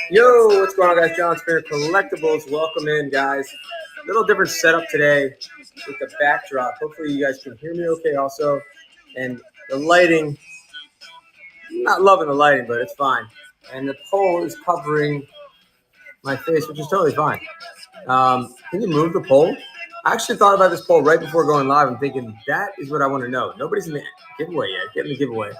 Yo, what's going on, guys? John Spirit Collectibles. Welcome in, guys. Little different setup today with the backdrop. Hopefully, you guys can hear me okay also. And the lighting, I'm not loving the lighting, but it's fine. And the pole is covering my face, which is totally fine. Can you move the pole? I actually thought about this poll right before going live. I'm thinking that is what I want to know. Nobody's in the giveaway yet. Get in the giveaway.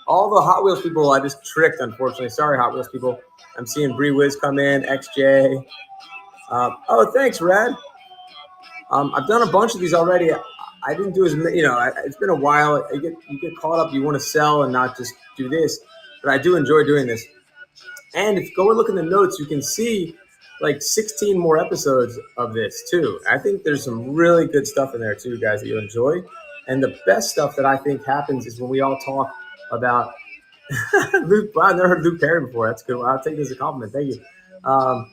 All the Hot Wheels people I just tricked, unfortunately. Sorry, Hot Wheels people. I'm seeing Bree Wiz come in, XJ. Oh, thanks, Red. I've done a bunch of these already. I didn't do as many, it's been a while. You get caught up. You want to sell and not just do this. But I do enjoy doing this. And if you go and look in the notes, you can see like 16 more episodes of this too. I think there's some really good stuff in there too, guys, that you'll enjoy. And the best stuff that I think happens is when we all talk about Luke. I've never heard Luke Perry before. That's good. I'll take this as a compliment. Thank you. Was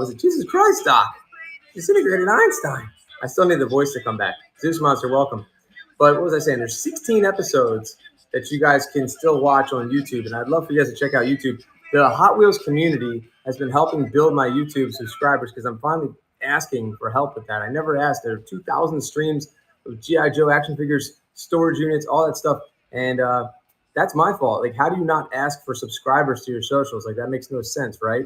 it Jesus Christ, Doc? Disintegrated Einstein. I still need the voice to come back. Zeus Monster, welcome. But what was I saying? There's 16 episodes that you guys can still watch on YouTube, and I'd love for you guys to check out YouTube. The Hot Wheels community has been helping build my YouTube subscribers because I'm finally asking for help with that. I never asked. There are 2,000 streams of G.I. Joe action figures, storage units, all that stuff, and that's my fault. Like, how do you not ask for subscribers to your socials? Like, that makes no sense, right?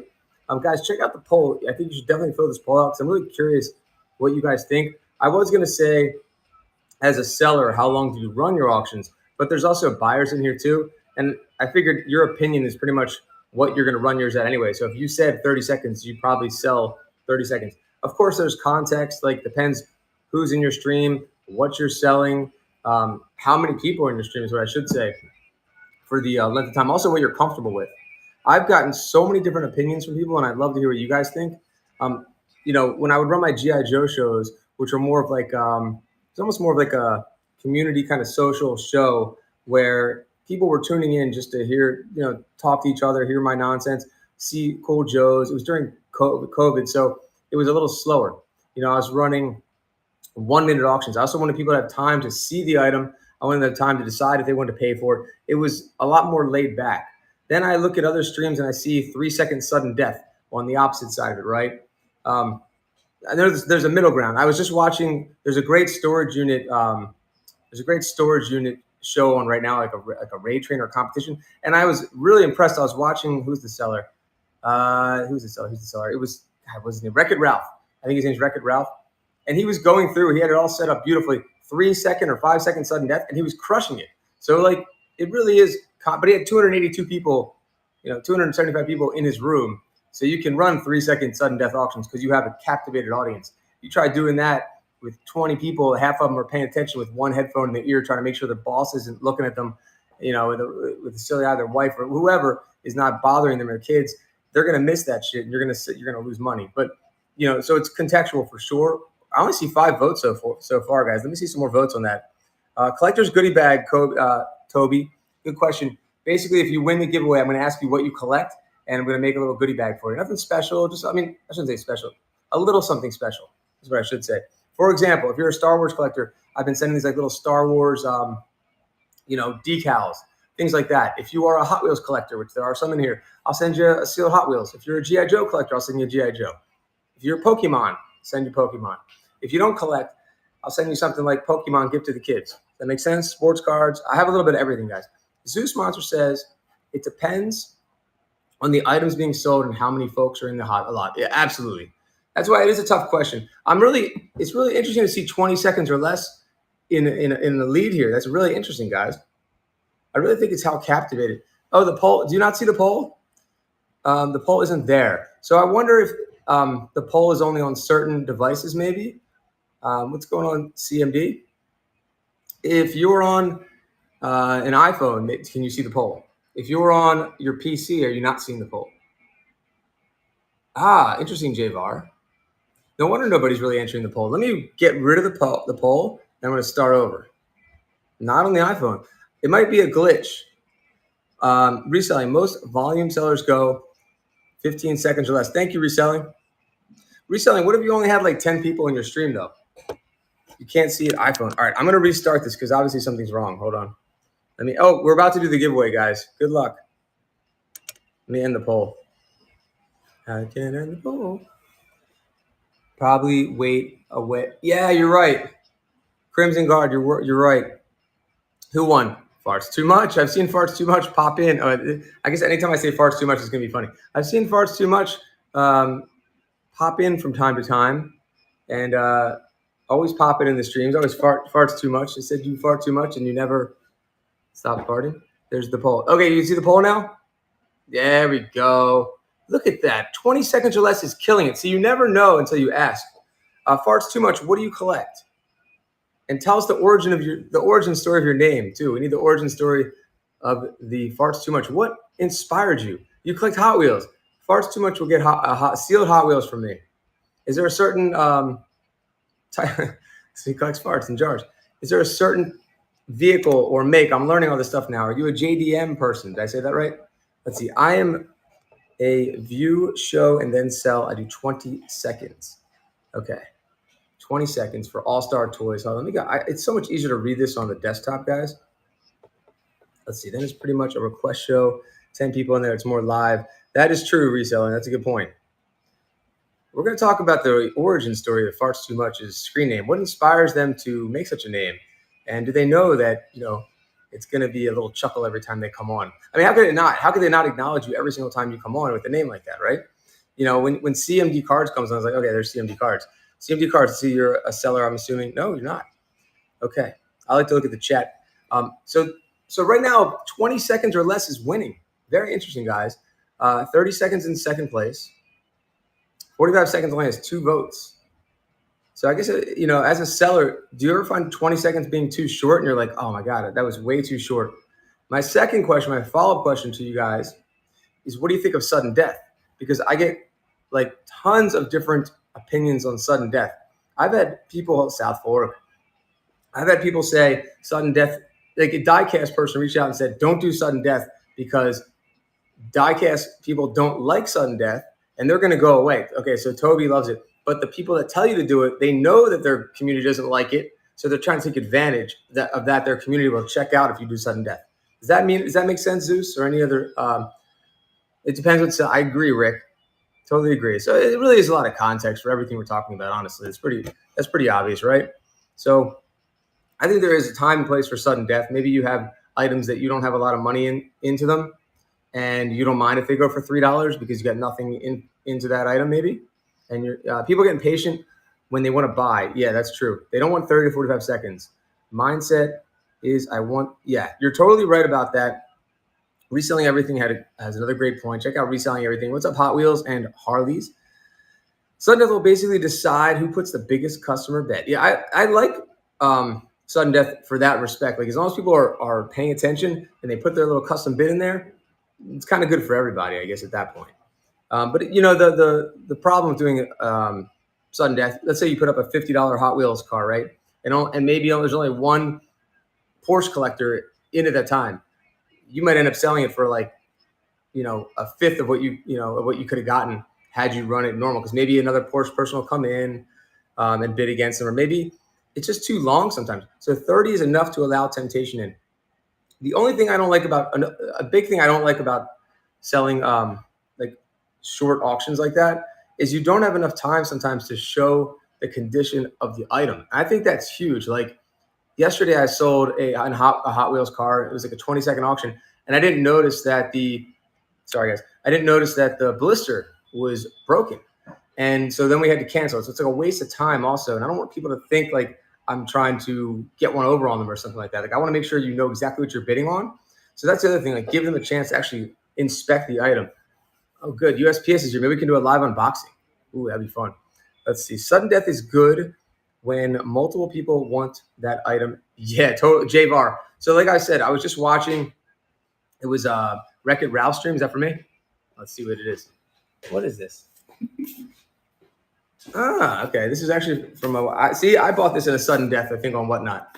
Guys, check out the poll. I think you should definitely fill this poll out because I'm really curious what you guys think. I was going to say, as a seller, how long do you run your auctions? But there's also buyers in here too. And I figured your opinion is pretty much what you're going to run yours at anyway. So if you said 30 seconds, you probably sell 30 seconds. Of course, there's context, like depends who's in your stream, what you're selling, how many people are in your stream is what I should say for the length of time. Also, what you're comfortable with. I've gotten so many different opinions from people, and I'd love to hear what you guys think. When I would run my G.I. Joe shows, which are more of like, it's almost more of like a community kind of social show where people were tuning in just to hear, talk to each other, hear my nonsense, see cool Joes. It was during COVID, so it was a little slower. I was running 1-minute auctions. I also wanted people to have time to see the item. I wanted them to have time to decide if they wanted to pay for it. It was a lot more laid back. Then I look at other streams and I see 3-second sudden death on the opposite side of it, right? And there's a middle ground. I was just watching. There's a great storage unit. Show on right now, like a raid trainer competition, and I was really impressed. I was watching. Who's the seller? Who's the seller? It was his name? Wreck-It Ralph. I think his name's Wreck-It Ralph. And he was going through. He had it all set up beautifully. 3-second or 5-second sudden death, and he was crushing it. So like it really is. But he had 282 people, 275 people in his room. So you can run 3-second sudden death auctions because you have a captivated audience. You try doing that with 20 people, half of them are paying attention with one headphone in their ear, trying to make sure their boss isn't looking at them, with the silly eye, their wife or whoever is not bothering them or kids. They're going to miss that shit, and you're going to lose money. But so it's contextual for sure. I only see 5 votes so far, guys. Let me see some more votes on that. Collector's goodie bag, Toby. Good question. Basically, if you win the giveaway, I'm going to ask you what you collect, and I'm going to make a little goodie bag for you. Nothing special. I shouldn't say special. A little something special is what I should say. For example, if you're a Star Wars collector, I've been sending these like little Star Wars, decals, things like that. If you are a Hot Wheels collector, which there are some in here, I'll send you a sealed Hot Wheels. If you're a G.I. Joe collector, I'll send you a G.I. Joe. If you're a Pokemon, send you Pokemon. If you don't collect, I'll send you something like Pokemon gift to the kids. That makes sense? Sports cards. I have a little bit of everything, guys. Zeus Monster says it depends on the items being sold and how many folks are in the lot. Yeah, absolutely. That's why it is a tough question. It's really interesting to see 20 seconds or less in the lead here. That's really interesting, guys. I really think it's how captivated. Oh, the poll. Do you not see the poll? The poll isn't there. So I wonder if the poll is only on certain devices, maybe. What's going on, CMD? If you're on an iPhone, can you see the poll? If you're on your PC, are you not seeing the poll? Interesting, Javar. No wonder nobody's really answering the poll. Let me get rid of the poll, and I'm going to start over. Not on the iPhone. It might be a glitch. Reselling. Most volume sellers go 15 seconds or less. Thank you, Reselling. Reselling, what if you only had like 10 people in your stream, though? You can't see it, iPhone. All right, I'm going to restart this because obviously something's wrong. Hold on. We're about to do the giveaway, guys. Good luck. me end the poll. I can end the poll. Probably wait away. Yeah, you're right. Crimson Guard, you're right. Who won? Farts too much. I've seen farts too much pop in. I guess anytime I say farts too much, it's gonna be funny. I've seen farts too much pop in from time to time, and always pop it in the streams. Always farts too much. It said you fart too much, and you never stop farting. There's the poll. Okay, you see the poll now? There we go. Look at that. 20 seconds or less is killing it. So you never know until you ask. Farts too much. What do you collect? And tell us the origin story of your name too. We need the origin story of the farts too much. What inspired you? You collect Hot Wheels. Farts too much will get sealed Hot Wheels from me. Is there a certain type? So he collects farts in jars. Is there a certain vehicle or make? I'm learning all this stuff now. Are you a JDM person? Did I say that right? Let's see. I am a view, show, and then sell. I do 20 seconds. Okay. 20 seconds for All-Star Toys. Let me go. It's so much easier to read this on the desktop, guys. Let's see. Then it's pretty much a request show. 10 people in there. It's more live. That is true, Reseller. That's a good point. We're going to talk about the origin story of Farts Too Much's screen name. What inspires them to make such a name? And do they know that, it's going to be a little chuckle every time they come on? I mean, how could it not? How could they not acknowledge you every single time you come on with a name like that, right? When CMD Cards comes on, I was like, okay, there's CMD Cards. CMD Cards, see, you're a seller, I'm assuming. No, you're not. Okay. I like to look at the chat. So right now, 20 seconds or less is winning. Very interesting, guys. 30 seconds in second place. 45 seconds only has 2 votes. So I guess, as a seller, do you ever find 20 seconds being too short and you're like, oh my God, that was way too short? My second question, my follow-up question to you guys is, what do you think of sudden death? Because I get like tons of different opinions on sudden death. I've had people, South Florida, I've had people say sudden death, like a diecast person reached out and said, don't do sudden death because diecast people don't like sudden death and they're going to go away. Okay, so Toby loves it. But the people that tell you to do it, they know that their community doesn't like it. So they're trying to take advantage of that. Their community will check out if you do sudden death. Does that make sense, Zeus, or any other? It depends. I agree, Rick. Totally agree. So it really is a lot of context for everything we're talking about. Honestly, that's pretty obvious, right? So I think there is a time and place for sudden death. Maybe you have items that you don't have a lot of money into them, and you don't mind if they go for $3 because you got nothing into that item, maybe. And people get impatient when they want to buy. Yeah, that's true. They don't want 30 to 45 seconds. Mindset is you're totally right about that. Reselling Everything has another great point. Check out Reselling Everything. What's up, Hot Wheels and Harleys? Sudden Death will basically decide who puts the biggest customer bet. Yeah, I like Sudden Death for that respect. Like, as long as people are paying attention and they put their little custom bid in there, it's kind of good for everybody, I guess, at that point. But the problem with doing sudden death, let's say you put up a $50 Hot Wheels car, right? And maybe there's only one Porsche collector in at that time. You might end up selling it for like, a fifth of what you could have gotten had you run it normal. Because maybe another Porsche person will come in and bid against them, or maybe it's just too long sometimes. So 30 is enough to allow temptation in. The only thing I don't like about a big thing I don't like about selling like short auctions like that is you don't have enough time sometimes to show the condition of the item. I think that's huge. Like yesterday, I sold a Hot Wheels car. It was like a 20-second auction, and I didn't notice that the blister was broken, and so then we had to cancel it. So it's like a waste of time also. And I don't want people to think like I'm trying to get one over on them or something like that. Like, I want to make sure you know exactly what you're bidding on. So that's the other thing. Like, give them a chance to actually inspect the item. Oh, good. USPS is here. Maybe we can do a live unboxing. Ooh, that'd be fun. Let's see. Sudden death is good when multiple people want that item. Yeah, totally. JVAR. So like I said, I was just watching. It was Wreck-It Ralph stream. Is that for me? Let's see what it is. What is this? Okay. This is actually from I bought this in a sudden death, I think, on Whatnot.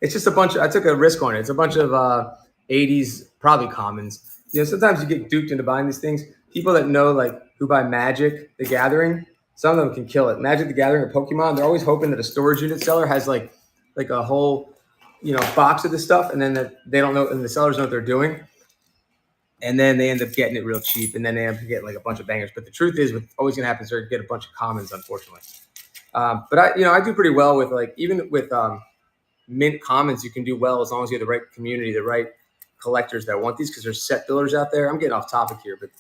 It's just a bunch of, I took a risk on it. It's a bunch of 80s, probably commons. Sometimes you get duped into buying these things. People that know, like, who buy Magic the Gathering, some of them can kill it. Magic the Gathering or Pokemon, they're always hoping that a storage unit seller has like a whole, box of this stuff, and then that they don't know, and the sellers know what they're doing. and then they end up getting it real cheap, and then they end up getting like a bunch of bangers. But the truth is, what's always going to happen is they're going to get a bunch of commons, unfortunately. But I do pretty well with like even with mint commons. You can do well as long as you have the right community, the right collectors that want these, because there's set builders out there. I'm getting off topic here, but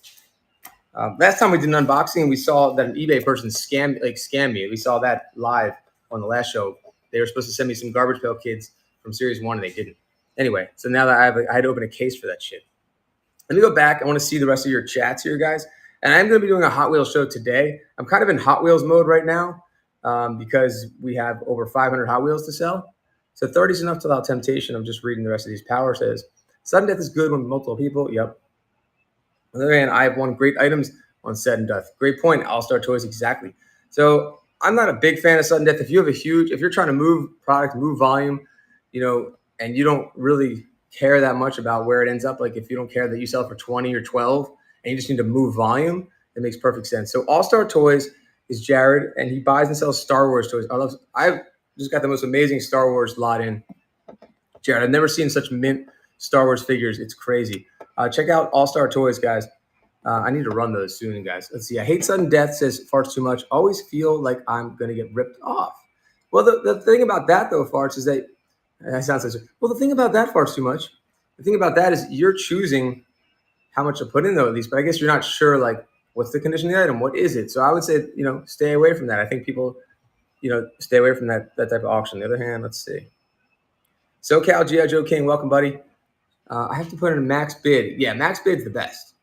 last time we did an unboxing, we saw that an eBay person scammed me. We saw that live on the last show. They were supposed to send me some Garbage Pail Kids from Series 1, and they didn't. Anyway, so now that I had to open a case for that shit. Let me go back. I want to see the rest of your chats here, guys. And I'm going to be doing a Hot Wheels show today. I'm kind of in Hot Wheels mode right now because we have over 500 Hot Wheels to sell. So 30 is enough to allow temptation. I'm just reading the rest of these. Power says, sudden death is good when multiple people. Yep. On the other hand, I have won great items on sudden death. Great point. All-Star Toys, exactly. So I'm not a big fan of sudden death. If you're trying to move product, move volume, and you don't really care that much about where it ends up, like if you don't care that you sell for 20 or 12 and you just need to move volume, it makes perfect sense. So All-Star Toys is Jared, and he buys and sells Star Wars toys. I've just got the most amazing Star Wars lot in. Jared, I've never seen such mint Star Wars figures. It's crazy. Check out All-Star Toys, guys. I need to run those soon, guys. Let's see. I hate sudden death, says Farts too much. Always feel like I'm going to get ripped off. Well, the thing about that, though, Farts, is that sounds like, well, the thing about that, Farts too much. The thing about that is you're choosing how much to put in, though, at least. But I guess you're not sure, like, what's the condition of the item? What is it? So I would say, stay away from that. I think people, stay away from that type of auction. On the other hand, let's see. SoCal G.I. Joe King, welcome, buddy. I have to put in a max bid. Yeah, max bid's the best.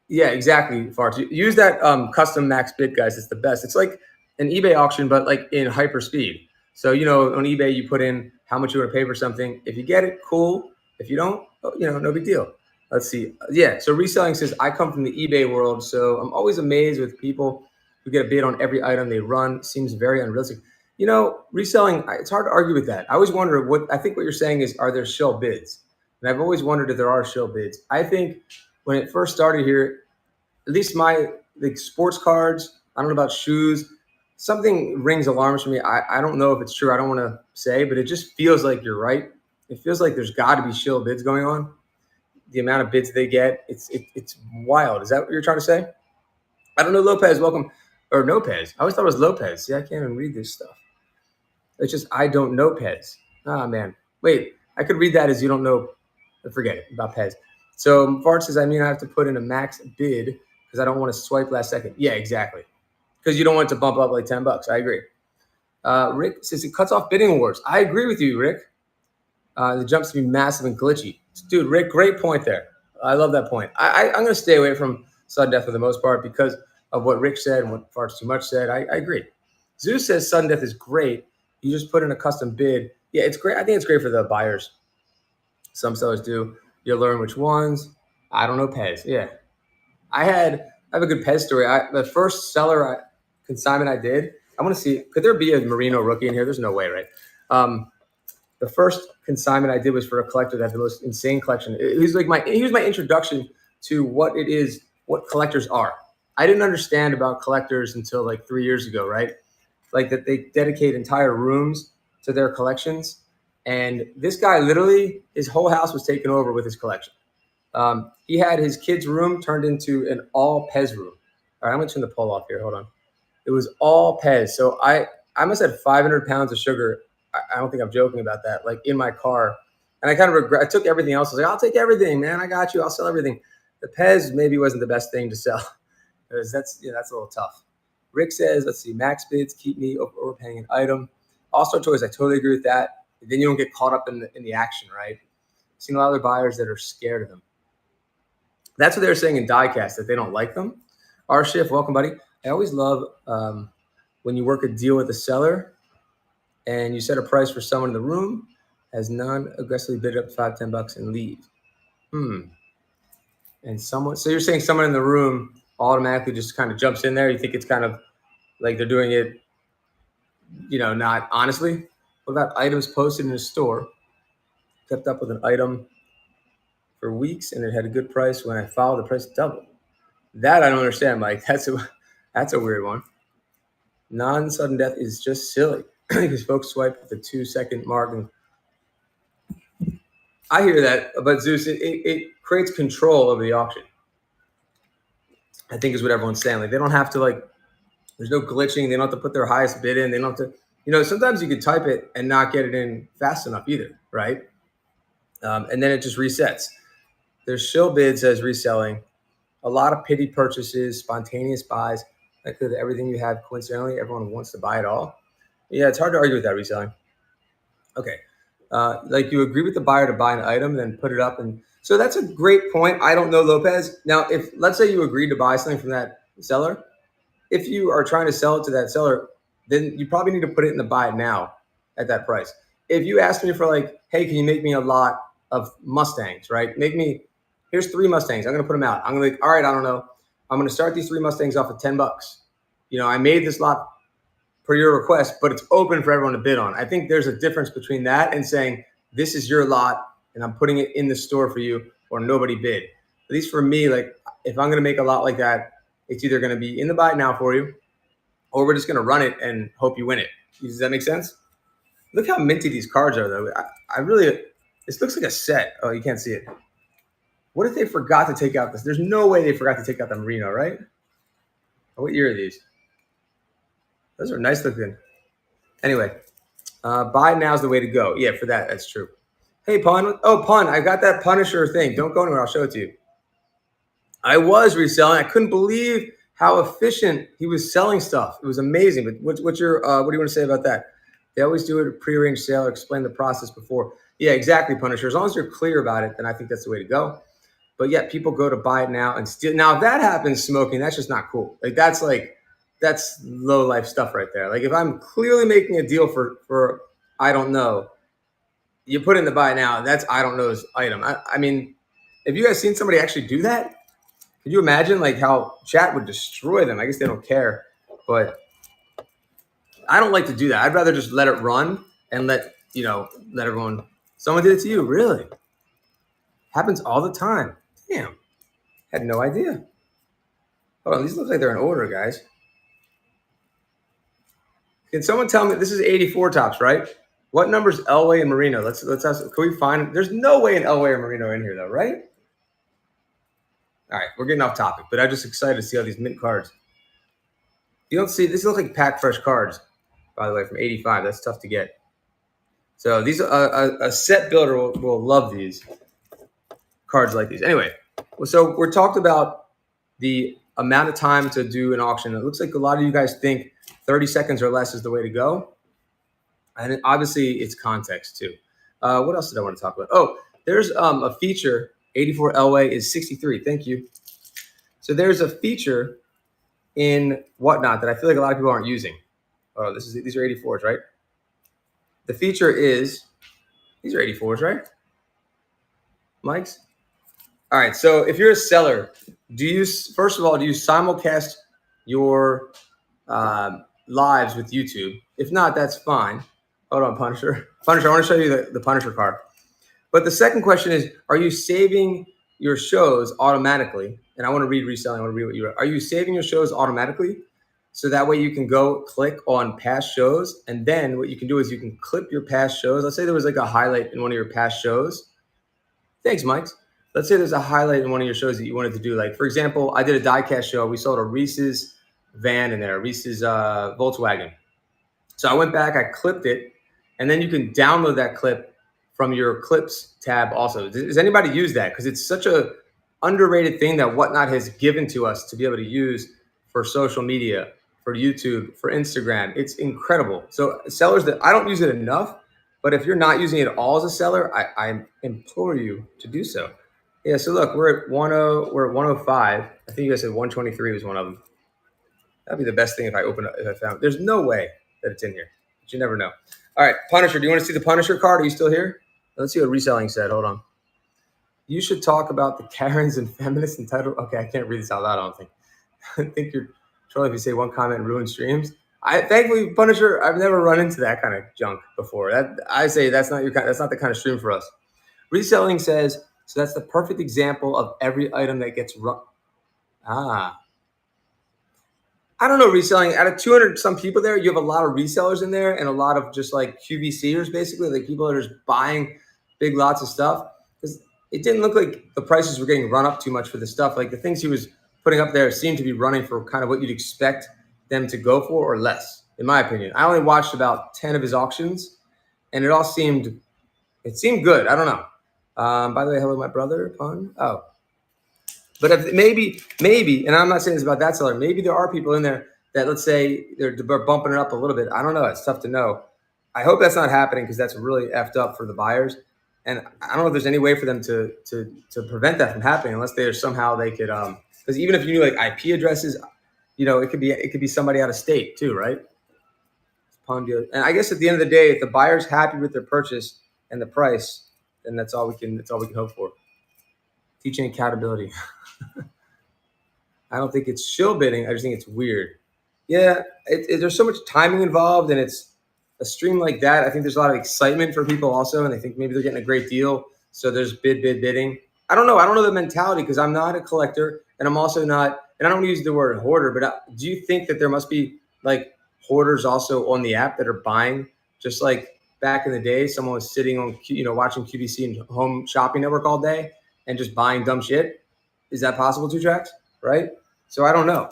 Yeah, exactly, Farts. Use that custom max bid, guys. It's the best. It's like an eBay auction, but like in hyper speed. So, on eBay, you put in how much you want to pay for something. If you get it, cool. If you don't, no big deal. Let's see. Yeah, so reselling says, I come from the eBay world, so I'm always amazed with people who get a bid on every item they run. Seems very unrealistic. Reselling, it's hard to argue with that. I always wonder I think what you're saying is, are there shill bids? And I've always wondered if there are shill bids. I think when it first started here, at least like sports cards, I don't know about shoes, something rings alarms for me. I don't know if it's true. I don't want to say, but it just feels like you're right. It feels like there's got to be shill bids going on. The amount of bids they get, it's wild. Is that what you're trying to say? I don't know. Lopez, welcome. Or Nopez. I always thought it was Lopez. See, I can't even read this stuff. It's just, I don't know Pez. Oh, man. Wait, I could read that as you don't know. Forget it about Pez. So Fart says, I have to put in a max bid because I don't want to swipe last second. Yeah, exactly. Because you don't want it to bump up like $10. I agree. Rick says it cuts off bidding wars. I agree with you, Rick. The jumps to be massive and glitchy. Dude, Rick, great point there. I love that point. I'm going to stay away from sudden death for the most part because of what Rick said and what Farts Too Much said. I agree. Zeus says sudden death is great. You just put in a custom bid. Yeah, it's great. I think it's great for the buyers. Some sellers do. You'll learn which ones. I don't know Pez. Yeah. I have a good Pez story. The first seller consignment I did, I want to see, could there be a Merino rookie in here? There's no way, right? The first consignment I did was for a collector that had the most insane collection. He was my introduction to what collectors are. I didn't understand about collectors until like 3 years ago, right? Like that they dedicate entire rooms to their collections. And this guy, literally, his whole house was taken over with his collection. He had his kid's room turned into an all Pez room. All right, I'm going to turn the poll off here. Hold on. It was all Pez. So I must have had 500 pounds of sugar. I don't think I'm joking about that, like in my car. And I kind of regret, I took everything else. I was like, I'll take everything, man. I got you. I'll sell everything. The Pez maybe wasn't the best thing to sell because that's a little tough. Rick says, let's see, max bids keep me overpaying an item. All-Star Toys, I totally agree with that. Then you don't get caught up in the action, right? I've seen a lot of other buyers that are scared of them. That's what they were saying in Diecast, that they don't like them. R Shift, welcome, buddy. I always love when you work a deal with a seller and you set a price for someone in the room, has none aggressively bid up $5, $10 and leave. And so you're saying someone in the room automatically just kind of jumps in there. You think it's kind of like they're doing it, not honestly. What about items posted in a store? Kept up with an item for weeks and it had a good price. When I followed, the price doubled. That I don't understand, Mike. That's a weird one. Non-sudden death is just silly because folks swipe at the 2-second mark. I hear that, but Zeus, it creates control over the auction. I think is what everyone's saying. Like they don't have to there's no glitching. They don't have to put their highest bid in. They don't have to, sometimes you could type it and not get it in fast enough either, right? And then it just resets. There's shill bids as reselling, a lot of pity purchases, spontaneous buys. Like everything you have coincidentally, everyone wants to buy it all. Yeah, it's hard to argue with that reselling. Okay. Like you agree with the buyer to buy an item, then put it up. And so that's a great point. I don't know, Lopez. Now, if let's say you agreed to buy something from that seller, if you are trying to sell it to that seller, then you probably need to put it in the buy it now at that price. If you asked me for hey, can you make me a lot of Mustangs, right? Here's 3 Mustangs. I'm going to put them out. I'm going to all right, I don't know. I'm going to start these 3 Mustangs off at $10. I made this lot per your request, but it's open for everyone to bid on. I think there's a difference between that and saying, this is your lot and I'm putting it in the store for you, or nobody bid. At least for me, if I'm going to make a lot like that, it's either going to be in the buy it now for you, or we're just going to run it and hope you win it. Does that make sense? Look how minty these cards are, though. This looks like a set. Oh, you can't see it. What if they forgot to take out this? There's no way they forgot to take out the Merino, right? What year are these? Those are nice looking. Anyway, buy now is the way to go. Yeah, for that, that's true. Hey, Pun. Oh, Pun, I got that Punisher thing. Don't go anywhere. I'll show it to you. I was reselling. I couldn't believe how efficient he was selling stuff. It was amazing. But what do you want to say about that? They always do it a prearranged sale or explain the process before. Yeah, exactly, Punisher. As long as you're clear about it, then I think that's the way to go. But yeah, people go to buy it now and steal. Now, if that happens, smoking, that's just not cool. That's low life stuff right there. If I'm clearly making a deal for I don't know, you put in the buy now, that's I don't know's item. I mean, have you guys seen somebody actually do that? Could you imagine how chat would destroy them? I guess they don't care, but I don't like to do that. I'd rather just let it run and let everyone. Someone did it to you, really? Happens all the time. Damn, had no idea. Hold on, these look like they're in order, guys. Can someone tell me, this is 84 tops, right? What number's Elway and Merino? Let's ask. Can we find? There's no way an Elway or Merino in here though, right? All right, we're getting off topic, but I'm just excited to see all these mint cards. You don't see, these look like pack fresh cards, by the way, from 85. That's tough to get. So these, a set builder will love these cards like these. Anyway, so we're talked about the amount of time to do an auction. It looks like a lot of you guys think 30 seconds or less is the way to go. And obviously it's context too. What else did I want to talk about? Oh, there's a feature. 84 Elway is 63. Thank you. So there's a feature in Whatnot that I feel like a lot of people aren't using. Oh, these are 84s, right? The feature is, these are 84s, right? Mike's? All right, so if you're a seller, first of all, do you simulcast your lives with YouTube? If not, that's fine. Hold on, Punisher. Punisher, I want to show you the Punisher card. But the second question is, are you saving your shows automatically? And I want to read reselling. I want to read what you wrote. Are you saving your shows automatically? So that way you can go click on past shows. And then what you can do is you can clip your past shows. Let's say there was a highlight in one of your past shows. Thanks, Mike. Let's say there's a highlight in one of your shows that you wanted to do. For example, I did a diecast show. We sold a Reese's van in there, Reese's Volkswagen. So I went back, I clipped it, and then you can download that clip from your clips tab also. Does anybody use that? Because it's such a underrated thing that Whatnot has given to us to be able to use for social media, for YouTube, for Instagram. It's incredible. So sellers that I don't use it enough, but if you're not using it at all as a seller, I implore you to do so. Yeah, so look, we're at 105. I think you guys said 123 was one of them. That'd be the best thing if I found. There's no way that it's in here, but you never know. All right, Punisher, do you want to see the Punisher card? Are you still here? Let's see what reselling said. Hold on. You should talk about the Karens and feminists entitled. Okay, I can't read this out loud, I don't think. I think you're trolling if you say one comment and ruin streams. Thankfully, Punisher, I've never run into that kind of junk before. I say that's not the kind of stream for us. Reselling says, so that's the perfect example of every item that gets run. I don't know, reselling. Out of 200 some people there, you have a lot of resellers in there and a lot of just QVCers, basically, people that are just buying big lots of stuff. it didn't look like the prices were getting run up too much for the stuff. Like the things he was putting up there seemed to be running for kind of what you'd expect them to go for or less, in my opinion. I only watched about 10 of his auctions, and it seemed good. I don't know. By the way, hello, my brother. Pun. Oh, but if maybe, and I'm not saying this about that seller. Maybe there are people in there that, let's say, they're bumping it up a little bit. I don't know. It's tough to know. I hope that's not happening because that's really effed up for the buyers. And I don't know if there's any way for them to prevent that from happening unless somehow they could because even if you knew like IP addresses, it could be somebody out of state too, right? And I guess at the end of the day, if the buyer's happy with their purchase and the price, then that's all we can hope for. Teaching accountability. I don't think it's shill bidding. I just think it's weird. Yeah, there's so much timing involved, and it's a stream like that. I think there's a lot of excitement for people also, and they think maybe they're getting a great deal. So there's bidding. I don't know. I don't know the mentality because I'm not a collector, and I'm also not. And I don't use the word hoarder, but do you think that there must be like hoarders also on the app that are buying, just like back in the day, someone was sitting on watching QVC and Home Shopping Network all day and just buying dumb shit? Is that possible, Two Tracks? Right? So I don't know.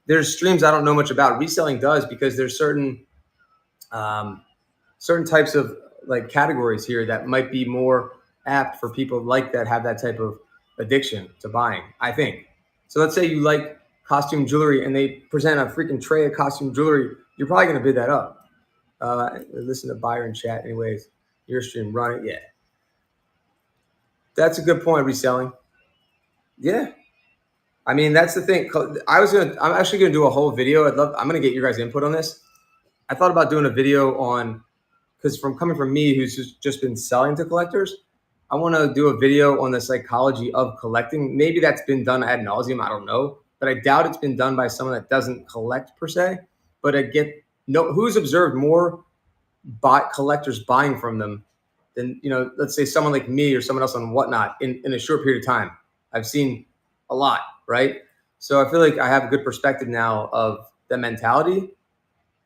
There's streams I don't know much about. Reselling does because there's certain types of like categories here that might be more apt for people like that have that type of addiction to buying, I think. So let's say you like costume jewelry and they present a freaking tray of costume jewelry, you're probably going to bid that up. Listen to buyer in chat anyways. Your stream, run it. Yeah. That's a good point, reselling. Yeah. I mean, that's the thing. I'm actually going to do a whole video. I'm going to get your guys' input on this. I thought about doing a video on, because coming from me, who's just been selling to collectors, I want to do a video on the psychology of collecting. Maybe that's been done ad nauseum. I don't know, but I doubt it's been done by someone that doesn't collect per se. But who's observed more collectors buying from them than, let's say someone like me or someone else on Whatnot in a short period of time. I've seen a lot, right? So I feel like I have a good perspective now of the mentality.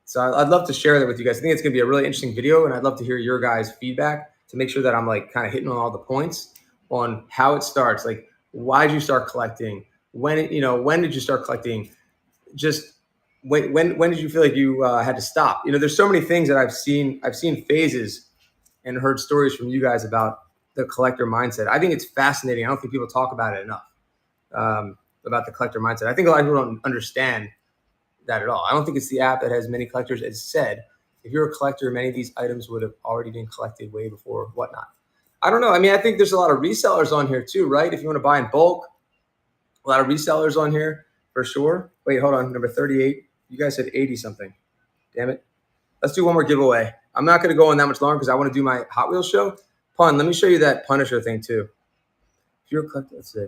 So I'd love to share that with you guys. I think it's going to be a really interesting video, and I'd love to hear your guys' feedback to make sure that I'm like kind of hitting on all the points on how it starts. Like, why did you start collecting? When did you start collecting? Just when did you feel like you had to stop? There's so many things that I've seen phases and heard stories from you guys about the collector mindset. I think it's fascinating. I don't think people talk about it enough, about the collector mindset. I think a lot of people don't understand that at all. I don't think it's the app that has many collectors. As said, if you're a collector, many of these items would have already been collected way before Whatnot. I don't know. I mean, I think there's a lot of resellers on here too, right? If you want to buy in bulk, a lot of resellers on here for sure. Wait, hold on. Number 38. You guys said 80 something. Damn it. Let's do one more giveaway. I'm not going to go on that much longer because I want to do my Hot Wheels show. Pun, let me show you that Punisher thing too. If you're a collector, let's see.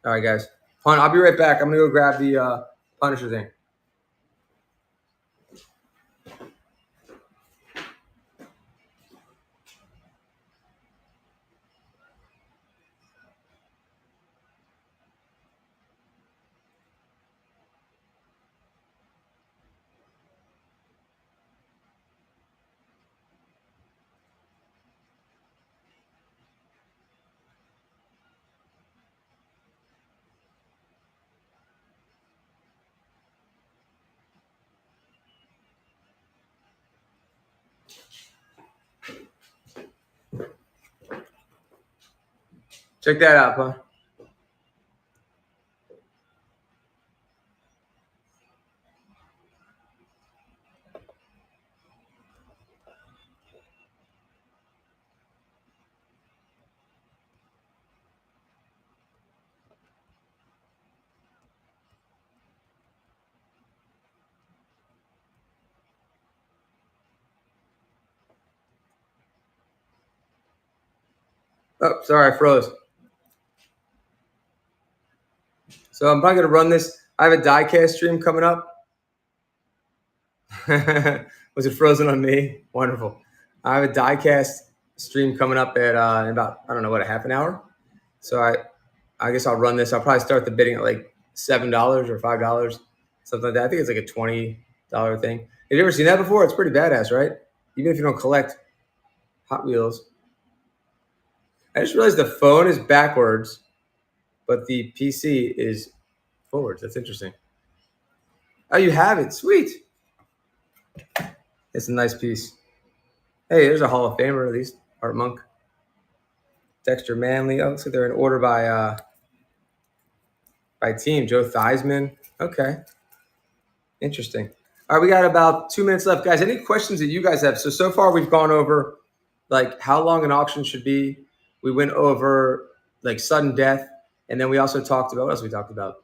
All right, guys. Pun, I'll be right back. I'm going to go grab the Punisher thing. Check that out, Pun. Oh, sorry, I froze. So I'm probably going to run this. I have a diecast stream coming up. Was it frozen on me? Wonderful. I have a diecast stream coming up at in about, I don't know, a half an hour. So I guess I'll run this. I'll probably start the bidding at like $7 or $5. something like that. I think it's like a $20 thing. Have you ever seen that before? It's pretty badass, right? Even if you don't collect Hot Wheels. I just realized the phone is backwards, but the PC is forwards. That's interesting. Oh, you have it. Sweet. It's a nice piece. Hey, there's a Hall of Famer, at least. Art Monk. Dexter Manley. Oh, looks like they're in order by team. Joe Theismann. Okay. Interesting. All right, we got about 2 minutes left. Guys, any questions that you guys have? So far we've gone over like how long an auction should be. We went over like sudden death. And then we also talked about, what else we talked about?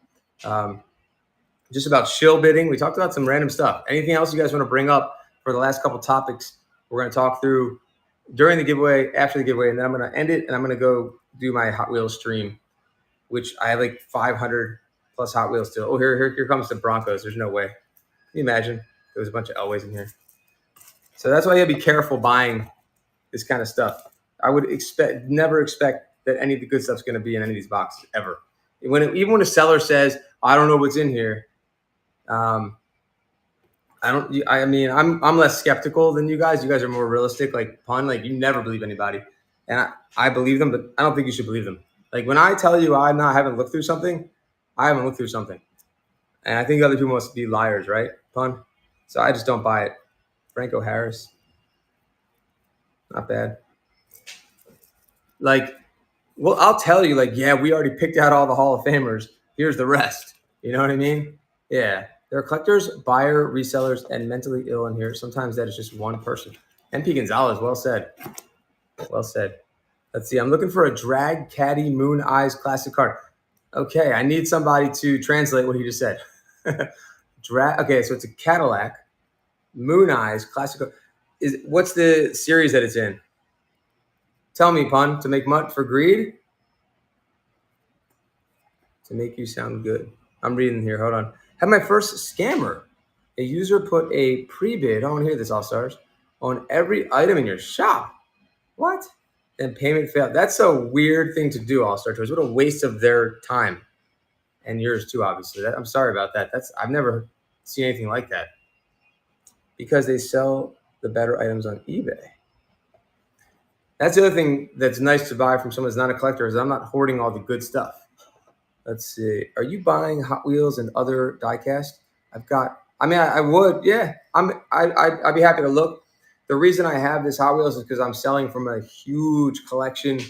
Just about shill bidding. We talked about some random stuff. Anything else you guys want to bring up for the last couple topics we're going to talk through during the giveaway, after the giveaway, and then I'm going to end it, and I'm going to go do my Hot Wheels stream, which I have like 500 plus Hot Wheels still. Oh, here comes the Broncos. There's no way. Can you imagine? There was a bunch of Elways in here. So that's why you got to be careful buying this kind of stuff. I would never expect that any of the good stuff's going to be in any of these boxes ever. Even when a seller says, I don't know what's in here, I'm less skeptical than you guys. You guys are more realistic, like pun, like you never believe anybody. And I believe them, but I don't think you should believe them. Like when I tell you I haven't looked through something, I haven't looked through something. And I think other people must be liars, right? Pun. So I just don't buy it. Franco Harris. Not bad. Like, well, I'll tell you, like, yeah, we already picked out all the Hall of Famers. Here's the rest. You know what I mean? Yeah. There are collectors, buyer, resellers, and mentally ill in here. Sometimes that is just one person. MP Gonzalez, well said. Well said. Let's see. I'm looking for a Drag Caddy Moon Eyes classic card. Okay, I need somebody to translate what he just said. Okay, so it's a Cadillac Moon Eyes classic card. What's the series that it's in? Tell me, pun. To make mud for greed? To make you sound good. I'm reading here. Hold on. Had my first scammer. A user put a pre-bid, I want to hear this, All-Stars, on every item in your shop. What? And payment failed. That's a weird thing to do, All-Star Toys. What a waste of their time. And yours too, obviously. I'm sorry about that. I've never seen anything like that. Because they sell the better items on eBay. That's the other thing that's nice to buy from someone who's not a collector is I'm not hoarding all the good stuff. Let's see. Are you buying Hot Wheels and other diecast? I would, yeah. I'd be happy to look. The reason I have this Hot Wheels is because I'm selling from a huge collection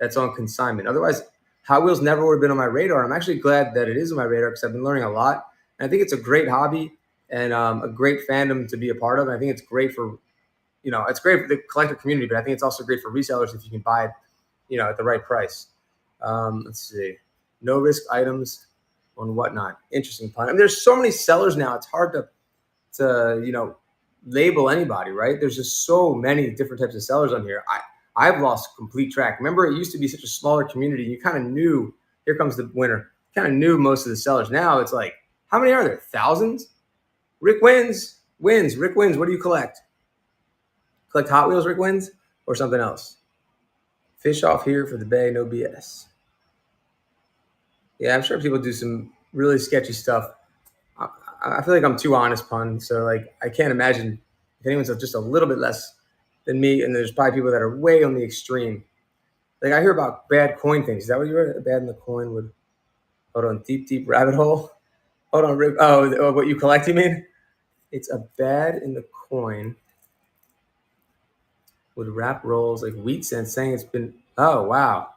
that's on consignment. Otherwise, Hot Wheels never would have been on my radar. I'm actually glad that it is on my radar because I've been learning a lot. And I think it's a great hobby and a great fandom to be a part of. And I think it's great for, it's great for the collector community, but I think it's also great for resellers if you can buy it, at the right price. Let's see. No risk items on whatnot. Interesting pun. I mean, there's so many sellers now. It's hard to label anybody, right? There's just so many different types of sellers on here. I've lost complete track. Remember, it used to be such a smaller community. You kind of knew, here comes the winner. Kind of knew most of the sellers. Now it's like, how many are there? Thousands? Rick wins. Rick wins. What do you collect? Collect Hot Wheels, Rick wins, or something else? Fish off here for the bay, no BS. Yeah, I'm sure people do some really sketchy stuff. I feel like I'm too honest, pun. So like, I can't imagine if anyone's just a little bit less than me. And there's probably people that are way on the extreme. Like I hear about bad coin things. Is that what you read? Bad in the coin would, hold on, deep rabbit hole. Hold on, Rick. Oh, what you collect, you mean? It's a bad in the coin would wrap rolls like wheat cents saying it's been, oh, wow.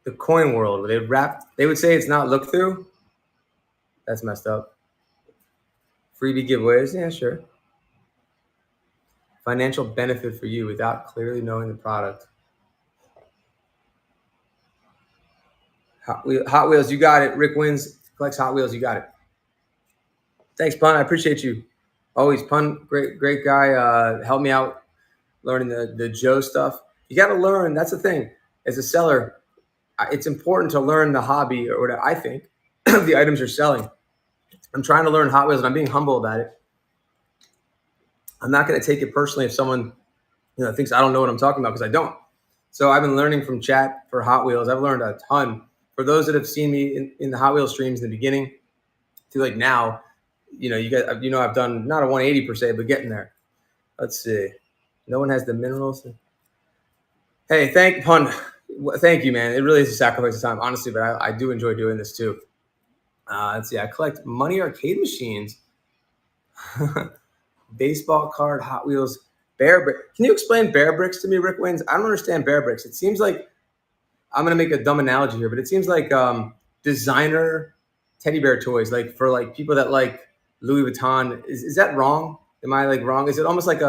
The coin world, they would say it's not look through. That's messed up. Freebie giveaways, yeah, sure. Financial benefit for you without clearly knowing the product. Hot Wheels, you got it. Rick wins, collects Hot Wheels, you got it. Thanks, Pun. I appreciate you. Always, Pun, great guy. Help me out learning the Joe stuff. You got to learn. That's the thing. As a seller, it's important to learn the hobby or what I think the items you're selling. I'm trying to learn Hot Wheels and I'm being humble about it. I'm not going to take it personally if someone thinks I don't know what I'm talking about because I don't. So I've been learning from chat for Hot Wheels. I've learned a ton. For those that have seen me in the Hot Wheels streams in the beginning to like now, you guys, I've done not a 180 per se, but getting there. Let's see. No one has the minerals. Hey, thank you, man. It really is a sacrifice of time, honestly, but I do enjoy doing this too. Let's see. I collect money arcade machines, baseball card, Hot Wheels, Bear Brick. Can you explain Bear Bricks to me, Rick Wins? I don't understand Bear Bricks. It seems like I'm gonna make a dumb analogy here, but it seems like designer teddy bear toys, like for like people that like Louis Vuitton. Is that wrong? Am I like wrong? Is it almost like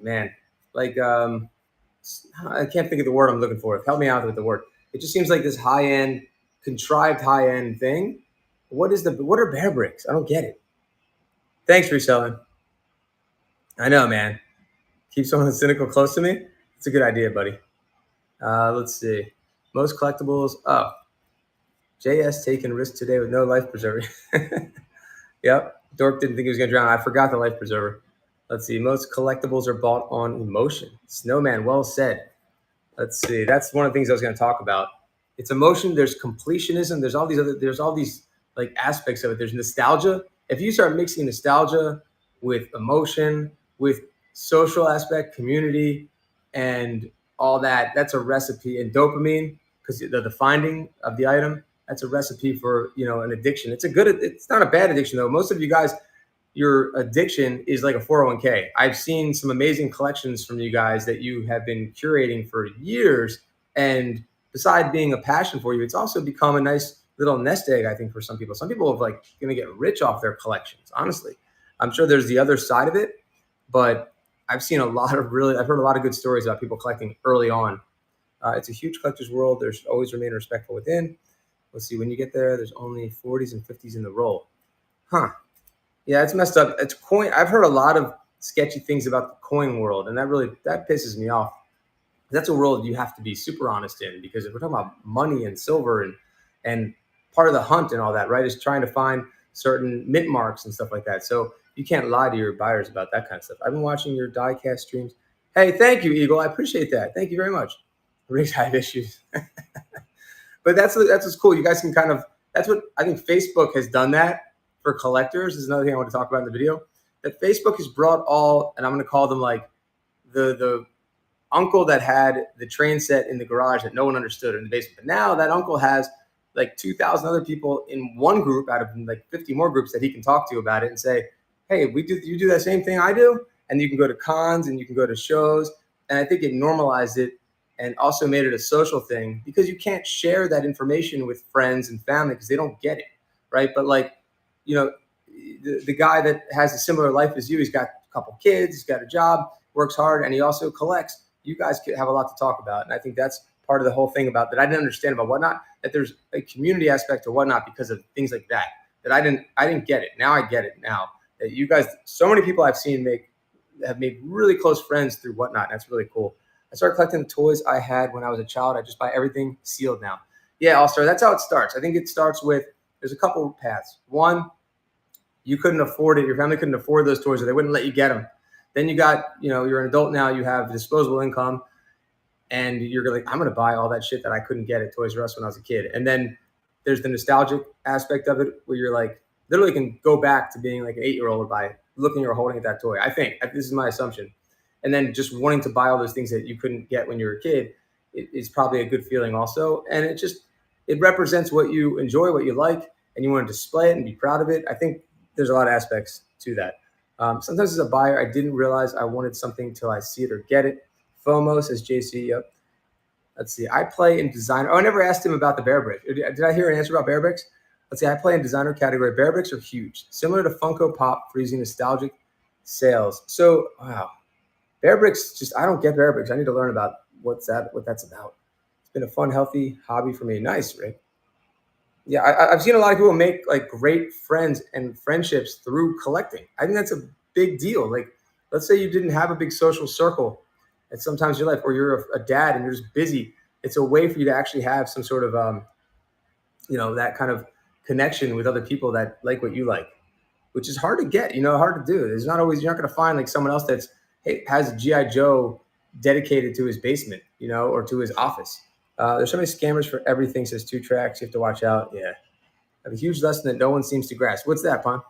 man, like I can't think of the word I'm looking for. Help me out with the word. It just seems like this high end, contrived high end thing. What are bear bricks? I don't get it. Thanks for reselling. I know, man. Keep someone cynical close to me. It's a good idea, buddy. Let's see. Most collectibles. Oh, JS taking risks today with no life preserver. Yep. Dork didn't think he was going to drown. I forgot the life preserver. Let's see. Most collectibles are bought on emotion. Snowman, well said. Let's see. That's one of the things I was going to talk about. It's emotion. There's completionism. There's all these like aspects of it. There's nostalgia. If you start mixing nostalgia with emotion, with social aspect, community, and all that, that's a recipe. And dopamine, because the finding of the item, that's a recipe for, an addiction. It's not a bad addiction though. Most of you guys, your addiction is like a 401k. I've seen some amazing collections from you guys that you have been curating for years. And besides being a passion for you, it's also become a nice little nest egg, I think, for some people. Some people are like going to get rich off their collections, honestly. I'm sure there's the other side of it, but I've heard a lot of good stories about people collecting early on. It's a huge collector's world. There's always remain respectful within. Let's see, when you get there, there's only 40s and 50s in the roll. Huh. Yeah, it's messed up. It's coin. I've heard a lot of sketchy things about the coin world, and that pisses me off. That's a world you have to be super honest in, because if we're talking about money and silver and part of the hunt and all that, right, is trying to find certain mint marks and stuff like that. So you can't lie to your buyers about that kind of stuff. I've been watching your diecast streams. Hey, thank you, Eagle. I appreciate that. Thank you very much. Rigs have issues. But that's what's cool. You guys can that's what I think Facebook has done that for collectors. Is another thing I want to talk about in the video. That Facebook has brought and I'm going to call them like the uncle that had the train set in the garage that no one understood in the basement. But now that uncle has like 2,000 other people in one group out of like 50 more groups that he can talk to about it and say, hey, you do that same thing I do? And you can go to cons and you can go to shows. And I think it normalized it and also made it a social thing, because you can't share that information with friends and family because they don't get it, right? But like, the guy that has a similar life as you, he's got a couple kids, he's got a job, works hard, and he also collects. You guys could have a lot to talk about. And I think that's part of the whole thing about that I didn't understand about Whatnot, that there's a community aspect to Whatnot because of things like that I didn't get it. Now I get it now. That you guys, so many people I've seen have made really close friends through Whatnot. And that's really cool. I started collecting the toys I had when I was a child. I just buy everything sealed now. Yeah, All-Star, that's how it starts. I think it starts with, there's a couple of paths. One, you couldn't afford it. Your family couldn't afford those toys, or they wouldn't let you get them. Then you got, you're an adult now. You have disposable income, and you're like, I'm going to buy all that shit that I couldn't get at Toys R Us when I was a kid. And then there's the nostalgic aspect of it, where you're like, literally can go back to being like an 8-year-old by looking or holding at that toy. I think this is my assumption. And then just wanting to buy all those things that you couldn't get when you were a kid is probably a good feeling also. And it represents what you enjoy, what you like, and you want to display it and be proud of it. I think there's a lot of aspects to that. Sometimes as a buyer, I didn't realize I wanted something till I see it or get it. FOMO, says JC. Yep. Let's see. I play in designer. Oh, I never asked him about the bear brick. Did I hear an answer about bear bricks? Let's see. I play in designer category. Bear bricks are huge, similar to Funko Pop for using nostalgic sales. So, wow. Bear bricks, I don't get bear bricks. I need to learn about what that's about. It's been a fun, healthy hobby for me. Nice, Rick. Yeah, I've seen a lot of people make like great friends and friendships through collecting. I think that's a big deal. Like, let's say you didn't have a big social circle at sometimes in your life, or you're a dad and you're just busy. It's a way for you to actually have some sort of, that kind of connection with other people that like what you like, which is hard to get, hard to do. You're not going to find like someone else has a G.I. Joe dedicated to his basement, or to his office. There's so many scammers for everything, says 2 Tracks. You have to watch out. Yeah. I have a huge lesson that no one seems to grasp. What's that, Pon?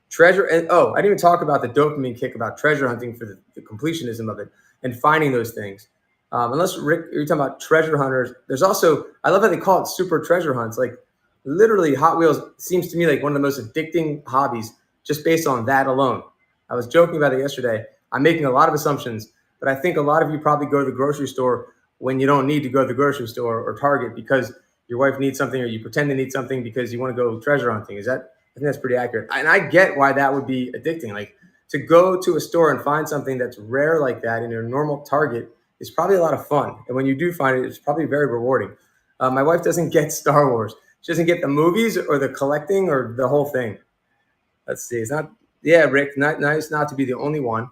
Treasure. And I didn't even talk about the dopamine kick about treasure hunting for the completionism of it and finding those things. Unless Rick, you're talking about treasure hunters. There's also, I love how they call it super treasure hunts. Like literally Hot Wheels seems to me like one of the most addicting hobbies just based on that alone. I was joking about it yesterday. I'm making a lot of assumptions, but I think a lot of you probably go to the grocery store when you don't need to go to the grocery store or Target because your wife needs something or you pretend to need something because you want to go treasure hunting. I think that's pretty accurate. And I get why that would be addicting. Like to go to a store and find something that's rare like that in your normal Target is probably a lot of fun. And when you do find it, it's probably very rewarding. My wife doesn't get Star Wars. She doesn't get the movies or the collecting or the whole thing. Let's see. It's not, yeah, Rick, nice not to be the only one.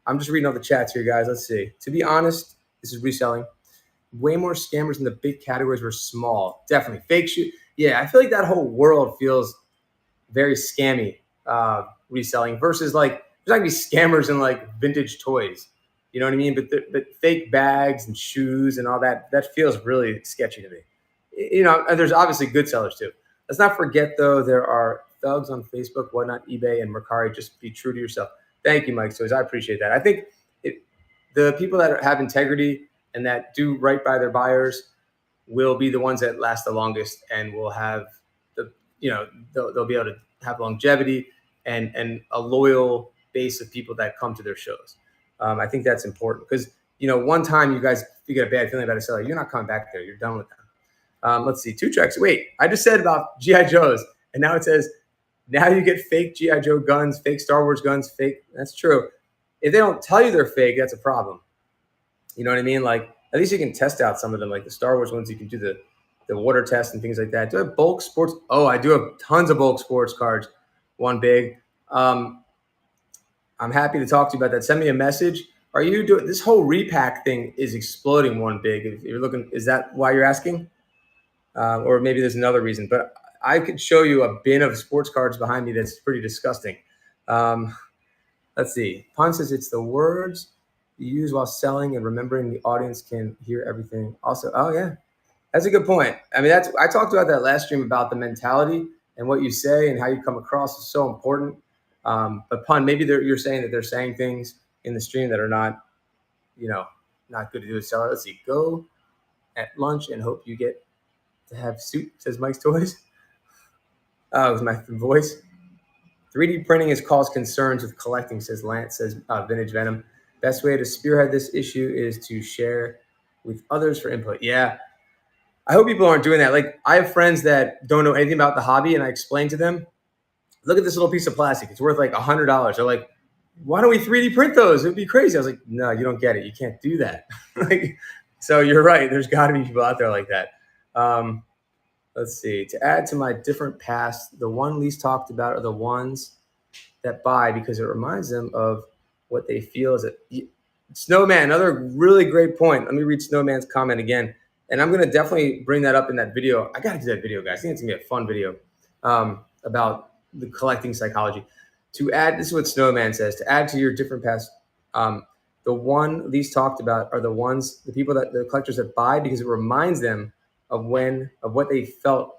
I'm just reading all the chats here, guys. Let's see. To be honest, this is reselling. Way more scammers in the big categories were small. Definitely. Fake shoe. Yeah, I feel like that whole world feels very scammy reselling versus like there's not gonna be scammers in like vintage toys. You know what I mean? But fake bags and shoes and all that feels really sketchy to me. You know, and there's obviously good sellers too. Let's not forget though, there are thugs on Facebook, whatnot, eBay, and Mercari. Just be true to yourself. Thank you, Mike Toys. I appreciate that. I think the people that have integrity and that do right by their buyers will be the ones that last the longest and will have they'll be able to have longevity and a loyal base of people that come to their shows. I think that's important because one time you get a bad feeling about a seller, you're not coming back there. You're done with them. Let's see, 2 tracks. Wait, I just said about GI Joes, and now it says now you get fake GI Joe guns, fake Star Wars guns, fake. That's true. If they don't tell you they're fake, that's a problem. You know what I mean? Like at least you can test out some of them, like the Star Wars ones. You can do the water test and things like that. Do I have bulk sports? Oh, I do have tons of bulk sports cards. One big. I'm happy to talk to you about that. Send me a message. Are you doing this whole repack thing is exploding? One big. If you're looking, is that why you're asking? Or maybe there's another reason. But I could show you a bin of sports cards behind me that's pretty disgusting. Let's see. Pun says it's the words you use while selling and remembering the audience can hear everything. Also, oh yeah. That's a good point. I mean, I talked about that last stream about the mentality and what you say and how you come across is so important. But Pun, maybe you're saying that they're saying things in the stream that are not, not good to do with seller. Let's see. Go at lunch and hope you get to have soup, says Mike's Toys. Oh, it was my voice. 3D printing has caused concerns with collecting, says Lance, says Vintage Venom. Best way to spearhead this issue is to share with others for input. Yeah. I hope people aren't doing that. Like I have friends that don't know anything about the hobby and I explain to them, look at this little piece of plastic. It's worth like $100. They're like, why don't we 3D print those? It would be crazy. I was like, no, you don't get it. You can't do that. So you're right. There's gotta be people out there like that. Let's see, to add to my different past, the one least talked about are the ones that buy because it reminds them of what they feel is a Snowman. Another really great point. Let me read Snowman's comment again. And I'm going to definitely bring that up in that video. I got to do that video, guys. I think it's going to be a fun video about the collecting psychology. To add, this is what Snowman says, to add to your different past, the one least talked about are the collectors that buy because it reminds them of what they felt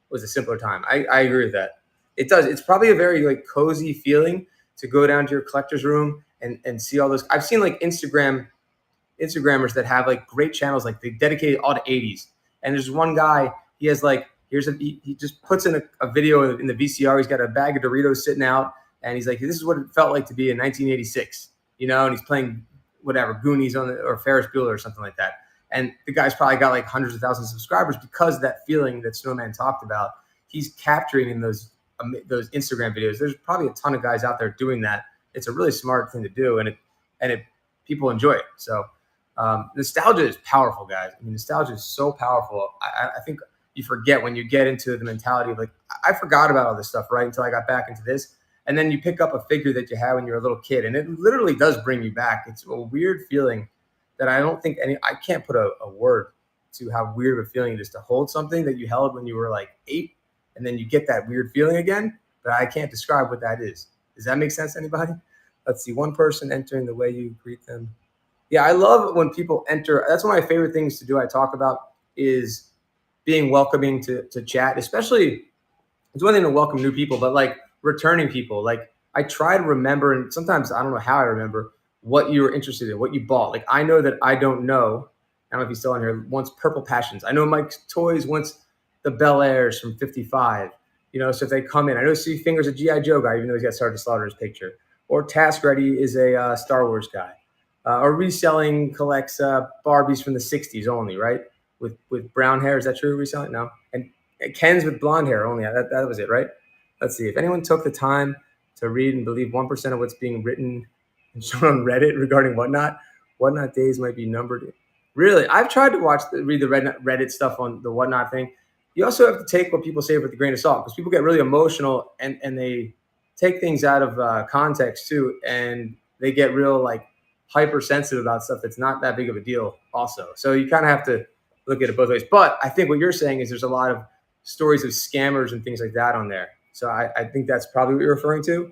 was a simpler time. I agree with that. It does. It's probably a very like cozy feeling to go down to your collector's room and see all those. I've seen like Instagrammers that have like great channels, like they dedicate all to 80s. And there's one guy, he has like, he just puts in a video in the VCR. He's got a bag of Doritos sitting out and he's like, this is what it felt like to be in 1986, and he's playing whatever, Goonies or Ferris Bueller or something like that. And the guy's probably got like hundreds of thousands of subscribers because of that feeling that Snowman talked about. He's capturing in those Instagram videos. There's probably a ton of guys out there doing that. It's a really smart thing to do, and people enjoy it. So nostalgia is powerful, guys. I mean, nostalgia is so powerful. I think you forget when you get into the mentality of like, I forgot about all this stuff, right, until I got back into this. And then you pick up a figure that you had when you were a little kid, and it literally does bring you back. It's a weird feeling that I don't think I can't put a word to how weird of a feeling it is to hold something that you held when you were like 8, and then you get that weird feeling again. But I can't describe what that is. Does that make sense to anybody? Let's see. One person entering, the way you greet them. Yeah, I love when people enter. That's one of my favorite things to do. I talk about is being welcoming to chat, especially it's one thing to welcome new people, but like returning people. Like I try to remember, and sometimes I don't know how I remember what you were interested in, what you bought. Like I know that I don't know. I don't know if he's still on here. Wants Purple Passions. I know Mike Toys wants the Bel Airs from 55. You know, so if they come in, I know See Fingers a GI Joe guy, even though he's got Sergeant Slaughter's picture. Or Task Ready is a Star Wars guy. Or Reselling collects Barbies from the 60s only, right? With brown hair. Is that true? Reselling? No. And Ken's with blonde hair only. That was it, right? Let's see. If anyone took the time to read and believe 1% of what's being written and shown on Reddit regarding Whatnot days might be numbered. Really, I've tried to read the Reddit stuff on the Whatnot thing. You also have to take what people say with a grain of salt because people get really emotional and they take things out of context too, and they get real like hypersensitive about stuff that's not that big of a deal also. So you kind of have to look at it both ways. But I think what you're saying is there's a lot of stories of scammers and things like that on there. So I think that's probably what you're referring to.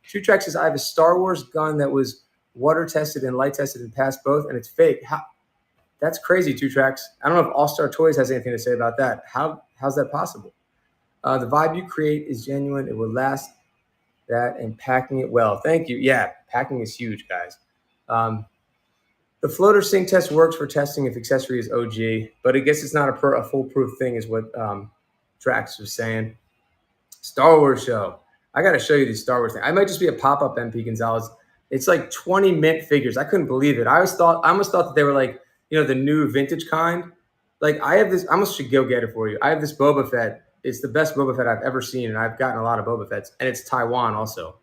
Two Track says, I have a Star Wars gun that was water tested and light tested and passed both, and it's fake. That's crazy, Two Tracks. I don't know if All Star Toys has anything to say about that. How's that possible? The vibe you create is genuine. It will last that and packing it well. Thank you. Yeah, packing is huge, guys. The floater sync test works for testing if accessory is OG, but I guess it's not a foolproof thing is what Trax was saying. Star Wars show. I got to show you these Star Wars things. I might just be a pop-up MP Gonzalez. It's like 20 mint figures. I couldn't believe it. I almost thought that they were like, you know, the new vintage kind. Like I have this, I almost should go get it for you. I have this Boba Fett. It's the best Boba Fett I've ever seen, and I've gotten a lot of Boba Fetts, and it's Taiwan also.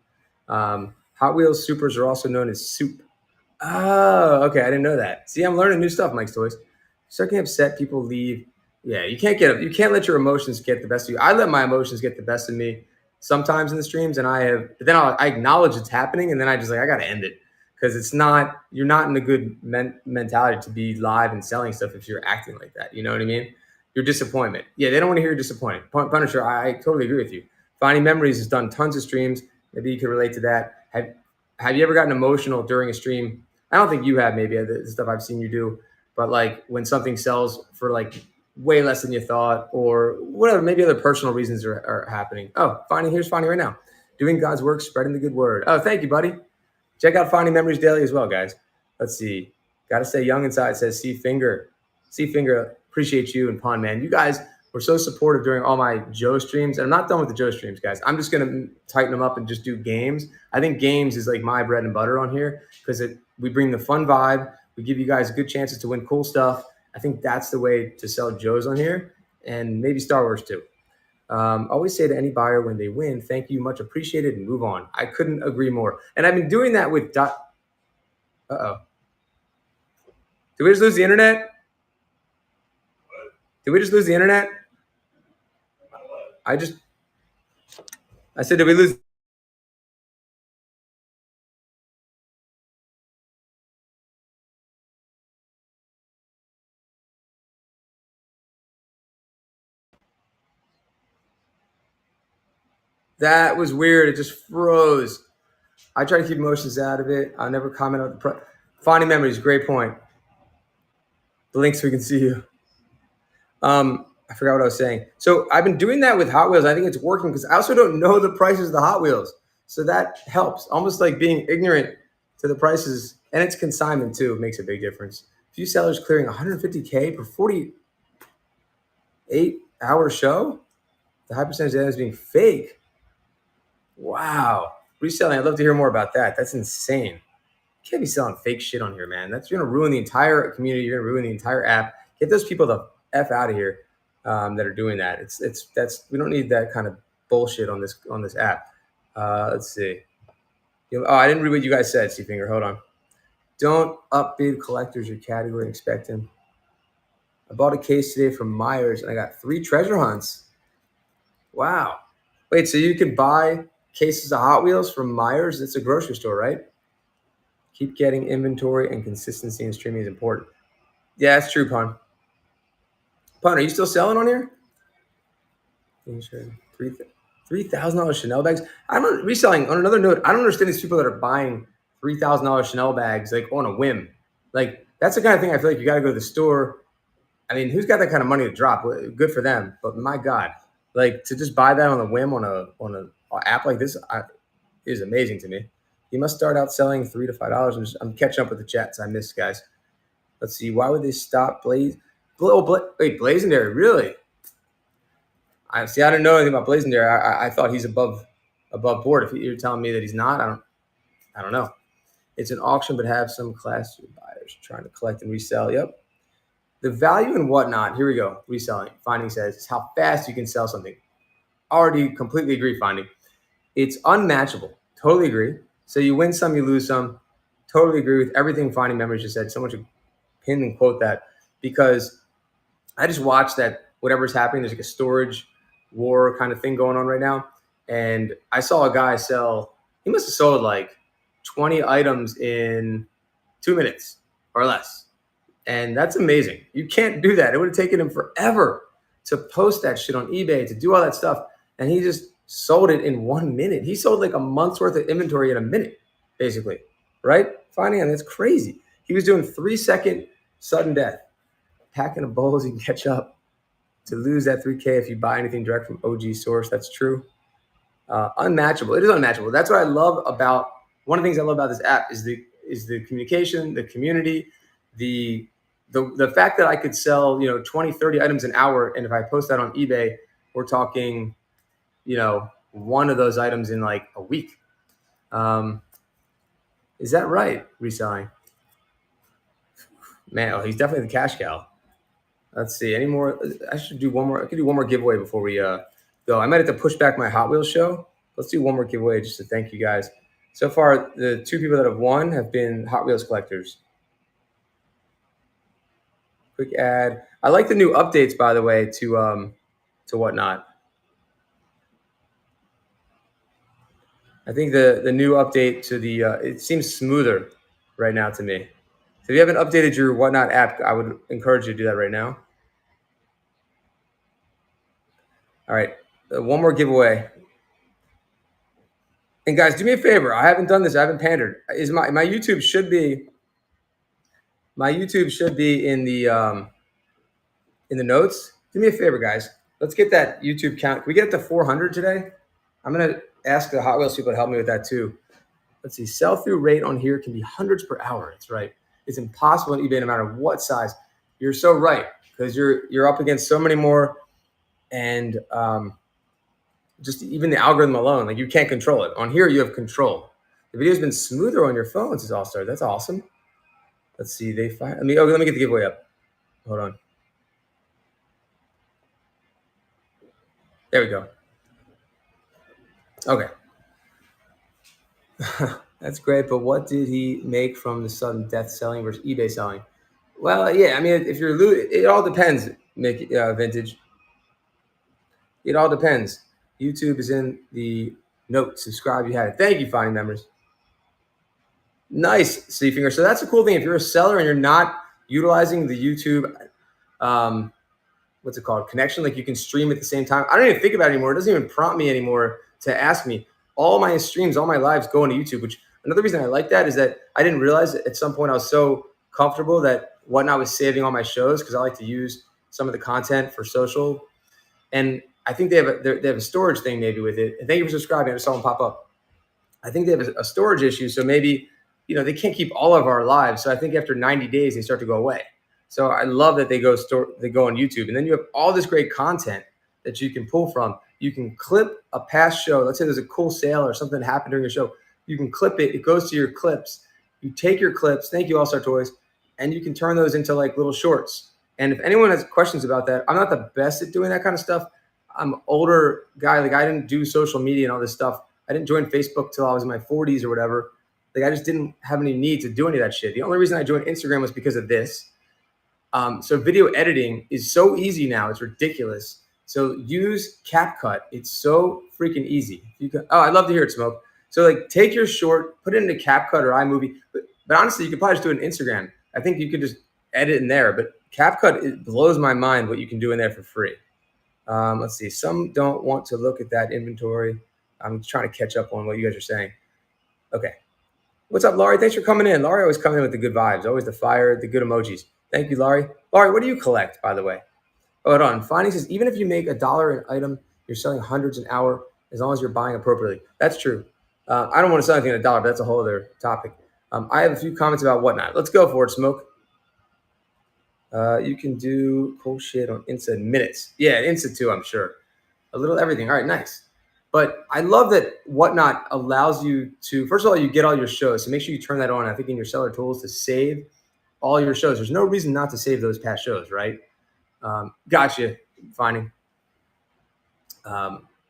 Hot Wheels Supers are also known as Soup. Oh, okay. I didn't know that. See, I'm learning new stuff, Mike's Toys. So getting upset, people leave. Yeah, you can't let your emotions get the best of you. I let my emotions get the best of me sometimes in the streams, and I acknowledge it's happening, and then I just like I gotta end it because you're not in a good mentality to be live and selling stuff if you're acting like that. You know what I mean? Your disappointment. Yeah, they don't want to hear you're disappointed. Punisher, I totally agree with you. Finding Memories has done tons of streams. Maybe you can relate to that. Have you ever gotten emotional during a stream? I don't think you have, maybe the stuff I've seen you do, but like when something sells for like way less than you thought or whatever, maybe other personal reasons are happening. Oh, here's Finding right now. Doing God's work, spreading the good word. Oh, thank you, buddy. Check out Finding Memories Daily as well, guys. Let's see. Got to stay young inside, says C Finger. C Finger, appreciate you and Pond Man. You guys were so supportive during all my Joe streams. And I'm not done with the Joe streams, guys. I'm just going to tighten them up and just do games. I think games is like my bread and butter on here because we bring the fun vibe. We give you guys good chances to win cool stuff. I think that's the way to sell Joes on here and maybe Star Wars too. Always say to any buyer when they win, thank you, much appreciated, and move on. I couldn't agree more. And I've been doing that with Uh-oh. Did we just lose the internet? Did we just lose the internet? I said, did we lose? That was weird. It just froze. I try to keep emotions out of it. I'll never comment on the Finding Memories. Great point. The link so we can see you. I forgot what I was saying. So I've been doing that with Hot Wheels. I think it's working because I also don't know the prices of the Hot Wheels. So that helps. Almost like being ignorant to the prices. And it's consignment too. It makes a big difference. A few sellers clearing $150K per 48-hour show. The high percentage of that is being fake. Wow. Reselling. I'd love to hear more about that. That's insane. You can't be selling fake shit on here, man. That's going to ruin the entire community. You're going to ruin the entire app. Get those people the F out of here that are doing that. We don't need that kind of bullshit on this app. Let's see. I didn't read what you guys said, C-Finger. Hold on. Don't upbid collectors your category and expect him. I bought a case today from Myers and I got 3 treasure hunts. Wow. Wait, so you can buy cases of Hot Wheels from Myers? It's a grocery store, right? Keep getting inventory and consistency in streaming is important. Yeah, that's true, Pun. Pun, are you still selling on here? $3,000 Chanel bags. I'm not reselling. On another note, I don't understand these people that are buying $3,000 Chanel bags like on a whim. Like that's the kind of thing I feel like you got to go to the store I mean, who's got that kind of money to drop? Good for them, but my God, like to just buy that on a whim on a app like this is amazing to me. You must start out selling $3 to $5. I'm catching up with the chats. I missed, guys. Let's see. Why would they stop Blaze? Wait, Blazendary, really? I see. I don't know anything about Blazendary. I thought he's above board. If you're telling me that he's not, I don't know. It's an auction, but have some class buyers trying to collect and resell. Yep. The value and whatnot. Here we go. Reselling. Finding says is how fast you can sell something. Already completely agree. Finding. It's unmatchable. Totally agree. So you win some, you lose some. Totally agree with everything Finding Memories just said. Someone should pin and quote that because I just watched that whatever's happening, there's like a storage war kind of thing going on right now. And I saw a guy sell, he must have sold like 20 items in 2 minutes or less. And that's amazing. You can't do that. It would have taken him forever to post that shit on eBay, to do all that stuff. And he just sold it in 1 minute. He sold like a month's worth of inventory in a minute, basically. Right? Finding out that's crazy. He was doing 3-second sudden death. Packing a bowls, you can catch up. To lose that 3K if you buy anything direct from OG source, that's true. Unmatchable. It is unmatchable. That's what I love about, one of the things I love about this app is the communication, the community, the fact that I could sell, 20, 30 items an hour. And if I post that on eBay, we're talking, one of those items in like a week. Is that right? Reselling. Man, he's definitely the cash cow. Let's see. Any more? I should do one more. I could do one more giveaway before we go. I might have to push back my Hot Wheels show. Let's do one more giveaway just to thank you guys. So far, the 2 people that have won have been Hot Wheels collectors. Quick ad. I like the new updates, by the way, to whatnot. I think the new update to the it seems smoother right now to me. So if you haven't updated your whatnot app, I would encourage you to do that right now. All right, one more giveaway. And guys, do me a favor. I haven't done this. I haven't pandered. Is my YouTube should be in the notes. Do me a favor, guys. Let's get that YouTube count. Can we get it to 400 today? I'm gonna ask the Hot Wheels people to help me with that too. Let's see. Sell-through rate on here can be hundreds per hour. That's right. It's impossible on eBay no matter what size. You're so right because you're up against so many more, and just even the algorithm alone, like you can't control it. On here, you have control. The video's been smoother on your phones, is All-Star. That's awesome. Let's see. Let me get the giveaway up. Hold on. There we go. Okay. That's great, but what did he make from the sudden death selling versus eBay selling? Well, yeah, I mean, if you're it all depends, Vintage. It all depends. YouTube is in the note. Subscribe, you had it. Thank you, Finding Members. Nice, Seafinger. So that's a cool thing. If you're a seller and you're not utilizing the YouTube, what's it called? Connection, like you can stream at the same time. I don't even think about it anymore. It doesn't even prompt me anymore to ask me. All my streams, all my lives go into YouTube, which another reason I like that is that I didn't realize that at some point I was so comfortable that Whatnot was saving all my shows because I like to use some of the content for social. And I think they have a storage thing maybe with it. And thank you for subscribing. I just saw them pop up. I think they have a storage issue. So maybe, they can't keep all of our lives. So I think after 90 days, they start to go away. So I love that they go on YouTube. And then you have all this great content that you can pull from. You can clip a past show. Let's say there's a cool sale or something that happened during a show. You can clip it. It goes to your clips. You take your clips. Thank you, All Star Toys. And you can turn those into like little shorts. And if anyone has questions about that, I'm not the best at doing that kind of stuff. I'm an older guy. Like I didn't do social media and all this stuff. I didn't join Facebook till I was in my 40s or whatever. Like I just didn't have any need to do any of that shit. The only reason I joined Instagram was because of this. So video editing is so easy now. It's ridiculous. So use CapCut. It's so freaking easy. I'd love to hear it, Smoke. So like take your short, put it into CapCut or iMovie. But honestly, you could probably just do it in Instagram. I think you could just edit in there. But CapCut, it blows my mind what you can do in there for free. Let's see. Some don't want to look at that inventory. I'm trying to catch up on what you guys are saying. Okay. What's up, Laurie? Thanks for coming in. Laurie always coming in with the good vibes, always the fire, the good emojis. Thank you, Laurie. Laurie, what do you collect, by the way? Oh, hold on. Finding says, even if you make $1 an item, you're selling hundreds an hour as long as you're buying appropriately. That's true. I don't want to sell anything at $1, but that's a whole other topic. I have a few comments about Whatnot. Let's go for it, Smoke. You can do cool shit on Insta in minutes. Yeah, Insta too, I'm sure. A little everything. All right, nice. But I love that Whatnot allows you to, first of all, you get all your shows. So make sure you turn that on, I think, in your seller tools to save all your shows. There's no reason not to save those past shows, right? Gotcha, finding.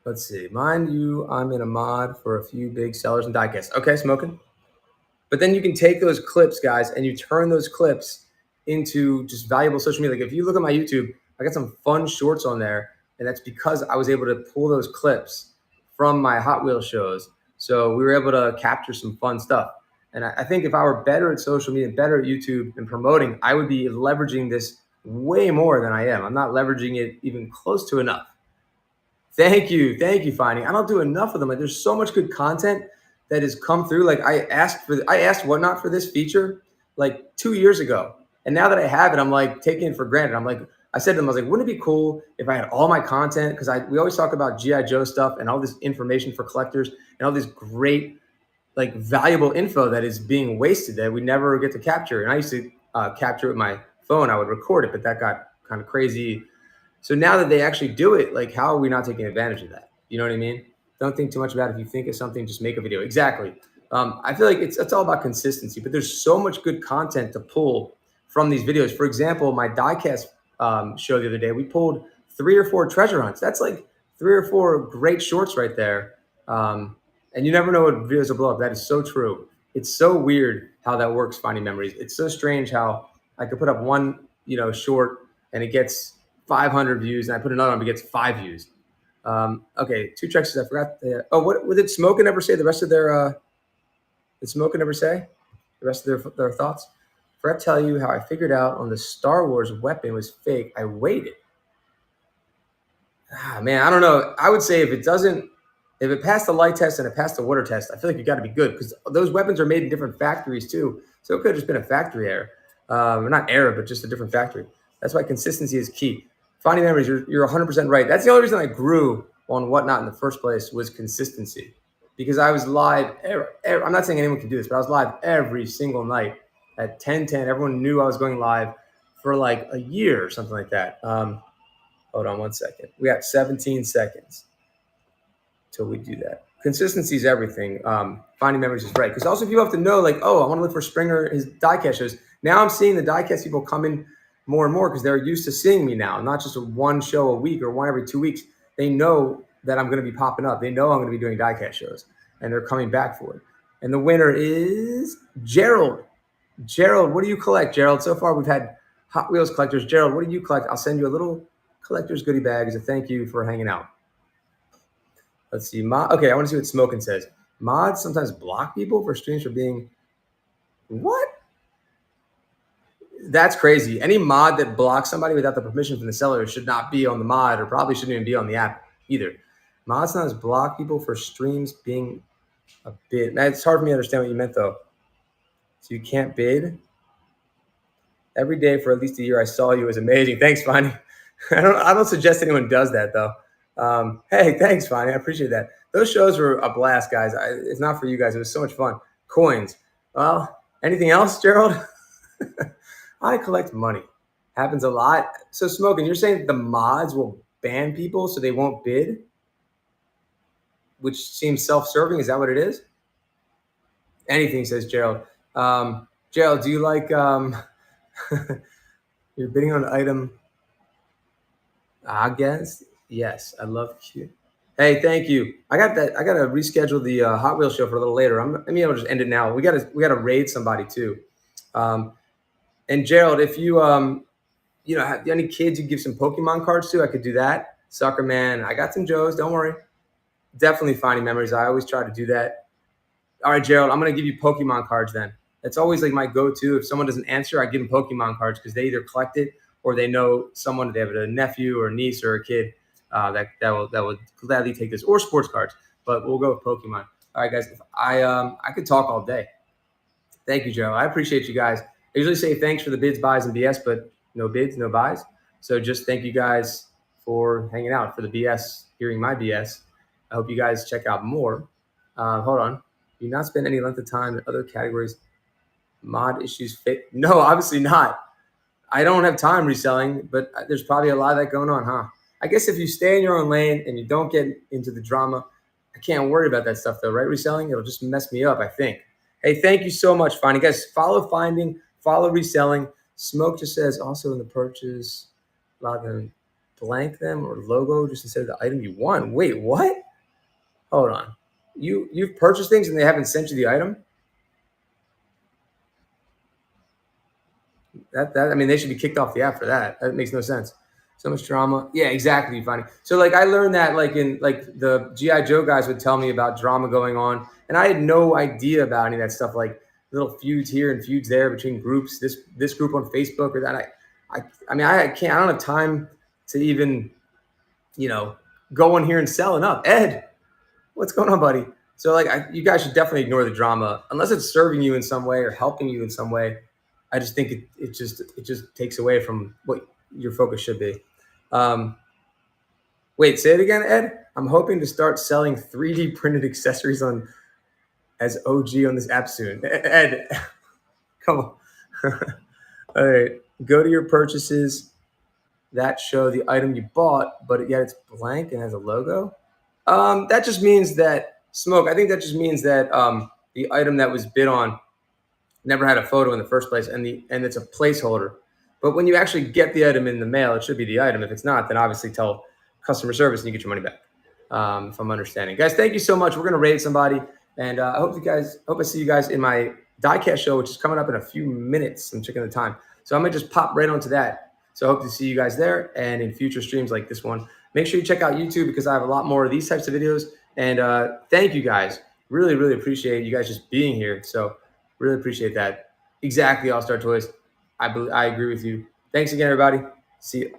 Let's see. Mind you, I'm in a mod for a few big sellers and diecasts. Okay, Smoking. But then you can take those clips, guys, and you turn those clips into just valuable social media. Like if you look at my YouTube, I got some fun shorts on there, and that's because I was able to pull those clips from my Hot Wheels shows. So we were able to capture some fun stuff. And I think if I were better at social media, better at YouTube and promoting, I would be leveraging this way more than I am. I'm not leveraging it even close to enough. Thank you, Finding. I don't do enough of them. Like there's so much good content that has come through. Like I asked Whatnot for this feature like 2 years ago, and now that I have it, I'm like taking it for granted. I'm like, I said to them, I was like, wouldn't it be cool if I had all my content? Because we always talk about GI Joe stuff and all this information for collectors and all this great like valuable info that is being wasted that we never get to capture. And I used to capture it with my phone. I would record it, but that got kind of crazy. So now that they actually do it, like how are we not taking advantage of that? You know what I mean? Don't think too much about it. If you think of something, just make a video. Exactly. I feel like it's all about consistency, but there's so much good content to pull from these videos. For example, my diecast show the other day, we pulled 3 or 4 treasure hunts. That's like 3 or 4 great shorts right there. And you never know what videos will blow up. That is so true. It's so weird how that works, finding memories. It's so strange how I could put up one, short and it gets 500 views, and I put another one, but it gets 5 views. Okay, 2 checks. I forgot. What did Smokin' ever say? The rest of their did Smokin' ever say the rest of their thoughts? Forgot to tell you how I figured out on the Star Wars weapon was fake. I waited. Man, I don't know. I would say if it passed the light test and it passed the water test, I feel like you got to be good because those weapons are made in different factories too. So it could have just been a factory error, not error, but just a different factory. That's why consistency is key. Finding memories, you're 100% right. That's the only reason I grew on Whatnot in the first place was consistency, because I was live. I'm not saying anyone can do this, but I was live every single night at 10:10. Everyone knew I was going live for like a year or something like that. Hold on 1 second. We got 17 seconds till we do that. Consistency is everything. Finding memories is right, because also people have to know, like, oh, I want to look for Springer, his diecast shows. Now I'm seeing the diecast people come in more and more because they're used to seeing me now, not just one show a week or one every 2 weeks. They know that I'm going to be popping up. They know I'm going to be doing diecast shows, and they're coming back for it. And the winner is Gerald. Gerald, what do you collect, Gerald? So far, we've had Hot Wheels collectors. Gerald, what do you collect? I'll send you a little collector's goodie bag as a thank you for hanging out. Let's see. Okay, I want to see what Smokin' says. Mods sometimes block people for streams for being... What? That's crazy. Any mod that blocks somebody without the permission from the seller should not be on the mod, or probably shouldn't even be on the app either. Mods sometimes block people for streams being a bid. It's hard for me to understand what you meant, though. So you can't bid? Every day for at least a year I saw you was amazing. Thanks, Fonny. I don't suggest anyone does that, though. Hey, thanks, Fonny. I appreciate that. Those shows were a blast, guys. It's not for you guys. It was so much fun. Coins. Well, anything else, Gerald? I collect money. Happens a lot. So, Smokin', you're saying the mods will ban people so they won't bid? Which seems self-serving. Is that what it is? Anything, says Gerald. Gerald, do you like... you're bidding on an item... I guess. Yes, I love Q. Hey, thank you. I got that. I got to reschedule the Hot Wheels show for a little later. I'll just end it now. We got to raid somebody too. And Gerald, if you have any kids you give some Pokemon cards to, I could do that. Sucker Man, I got some Joes. Don't worry. Definitely finding memories. I always try to do that. All right, Gerald, I'm gonna give you Pokemon cards then. That's always like my go-to. If someone doesn't answer, I give them Pokemon cards because they either collect it or they know someone. They have a nephew or a niece or a kid that will gladly take this, or sports cards. But we'll go with Pokemon. All right, guys. I could talk all day. Thank you, Gerald. I appreciate you guys. I usually say thanks for the bids, buys, and BS, but no bids, no buys. So just thank you guys for hanging out for the BS, hearing my BS. I hope you guys check out more. Hold on. Do not spend any length of time in other categories. Mod issues fit. No, obviously not. I don't have time reselling, but there's probably a lot of that going on, huh? I guess if you stay in your own lane and you don't get into the drama, I can't worry about that stuff though, right? Reselling, it'll just mess me up, I think. Hey, thank you so much, Finding. Guys, follow Finding, follow Reselling. Smoke just says also in the purchase, allow them blank them or logo just instead of the item you want. Wait, what? Hold on. You've purchased things and they haven't sent you the item? That I mean, they should be kicked off the app for that. That makes no sense. So much drama. Yeah, exactly, funny. So like I learned that like in like the GI Joe guys would tell me about drama going on, and I had no idea about any of that stuff. Like little feuds here and feuds there between groups. This group on Facebook or that. I mean I can't. I don't have time to even go in here and selling up. Ed, what's going on, buddy? So like you guys should definitely ignore the drama unless it's serving you in some way or helping you in some way. I just think it just takes away from what your focus should be. Wait, say it again, Ed. I'm hoping to start selling 3D printed accessories on as OG on this app soon. Ed, come on. All right, go to your purchases that show the item you bought, but yet it's blank and has a logo. That just means that Smoke. I think that just means that the item that was bid on never had a photo in the first place, and it's a placeholder. But when you actually get the item in the mail, it should be the item. If it's not, then obviously tell customer service and you get your money back. If I'm understanding, guys, thank you so much. We're gonna raid somebody, and I hope I see you guys in my diecast show, which is coming up in a few minutes. I'm checking the time, so I'm gonna just pop right onto that. So I hope to see you guys there and in future streams like this one. Make sure you check out YouTube because I have a lot more of these types of videos. And thank you guys. Really, really appreciate you guys just being here. So really appreciate that. Exactly, All Star Toys. I agree with you. Thanks again, everybody. See you.